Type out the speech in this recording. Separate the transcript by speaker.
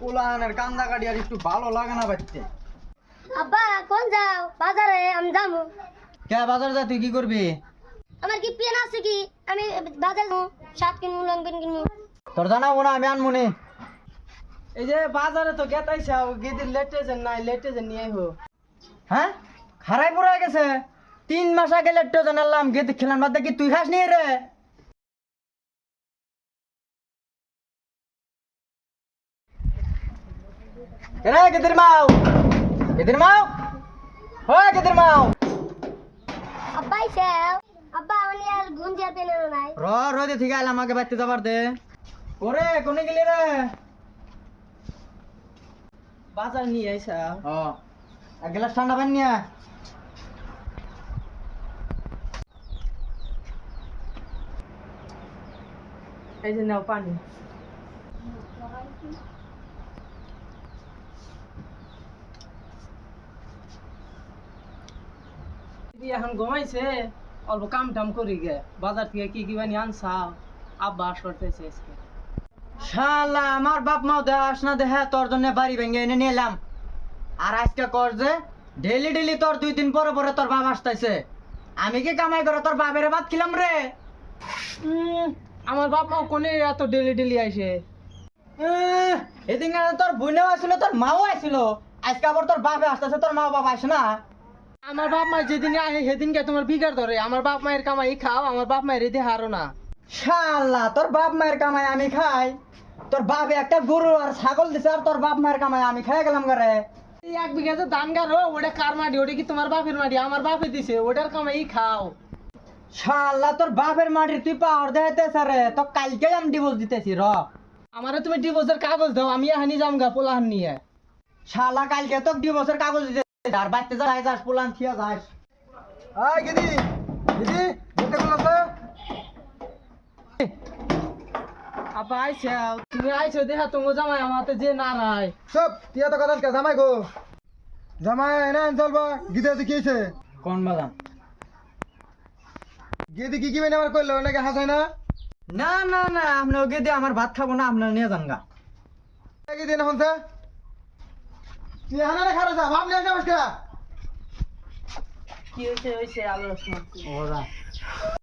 Speaker 1: উলানের কান্দা কাটি আর একটু ভালো লাগে না বাচ্চা।
Speaker 2: আব্বা কোন যাও? বাজারে আমি যাবো।
Speaker 1: কে বাজার যা তুই কি করবি?
Speaker 2: আমার কি পেন আছে কি? আমি বাজার যাবো, শাক কিনবো, লঙ্গন কিনবো।
Speaker 1: তোর জানাবো না, আমি আনমুনি।
Speaker 3: এই যে বাজারে তো গেতাইছাও, গেদির লেটেজেন নাই, লেটেজেন নিয়ে আইহো।
Speaker 1: হ্যাঁ, খারাই পড়ে গেছে। 3 মাস আগে লেট্টো জানালাম, গেতে খেলাম বাদ দেখি তুই খাস নি রে। এরে গেদির মাও, গেদির মাও, হয় গেদির মাও।
Speaker 2: আব্বা আইছে। আব্বা আমি আর গুঞ্জার পেন নাই।
Speaker 1: রোদে থেকে আইলাম, আমাকে বাইতে যাবার দে। ওরে কোনে গেলি রে?
Speaker 3: বাজার নিয়ে আইছাও।
Speaker 1: ও, এক গ্লাস ঠান্ডা পানি নিয়ে আয়।
Speaker 3: এই যে নাও পানি। দিদি এখন ঘুমাইছে, অল্প কাম টাম করি গে। বাজার থেকে কি কি বানি আনছাও? আব্বা আস করতেছে আজকে।
Speaker 1: শালা আমার বাপ মাও দেখাস না, দেখে তোর জন্য বাড়ি ভেঙে এনে নিয়ে এলাম। আর আজকে কর যে ডেলি ডেলি তোর 2 দিন পরে পরে তোর বাপ আসতেছে। আমি কি কামাই করে তোর বাপের ভাত খিলাম রে?
Speaker 3: আমার বাপ মা কোনে এত ডেলি ডেলি আইসে?
Speaker 1: এদিন তোর বোনেও আসছিল, তোর মাও আসছিল, আজকে আবার তোর বাপে আসতেছে, তোর মা বাবা আসে না।
Speaker 3: আমার বাপ মা যেদিনে আহে সেদিনকে তোমার বিগার ধরে। আমার বাপ মায়ের কামাই খাও, আমার বাপ মায়ের এতে হারো না।
Speaker 1: শালা তোর বাপ মায়ের কামাই আমি খাই? তোর বাপে একটা গরু আর ছাগল দিছে, আর তোর বাপ মায়ের কামাই আমি খাই গেলাম করে।
Speaker 3: এই 1 বিঘা যে ধান গাড়ো, ওটা কার মাটি? ওটা কি তোমার বাপের মাটি? আমার বাপে দিছে, ওটার কামাই খাও।
Speaker 1: শালা তোর বাপের মাটির তুই পাওয়ার দেখাইতেছ রে, তো কালকে আমি ডিভোর্স দিতেছি র।
Speaker 3: আমারে তুমি ডিভোর্সের কাগজ দাও, আমি এখানি যাম গা পোলাহান নিয়ে।
Speaker 1: শালা কালকে তো ডিভোর্সের কাগজ দিতে, আর বাচ্চা যাস পোলান থিয়া যাস।
Speaker 4: আয় গেদি গেদি যেতে কোন আছে?
Speaker 3: আপা আইছে, তুমি আইছো দেখা তোমার জামাই আমার হাতে যে না রায়।
Speaker 4: সব তিয়া তো কথা জামাই গো, জামাই না চলবা। গীতা দেখিয়েছে
Speaker 1: কোন বাদাম?
Speaker 4: গেদি কি মানে আমার কইলো নাকি হাসাই না?
Speaker 1: না না না, আপনি ওকে দিয়ে আমার ভাত খাবো না, আপনার নিয়ে যান গা।
Speaker 4: গেদি না হনছে তুই হানা খারাপ ভাব নিয়ে যাবস কা?
Speaker 3: কি হয়েছে হয়েছে আলোচনা।
Speaker 1: ওরা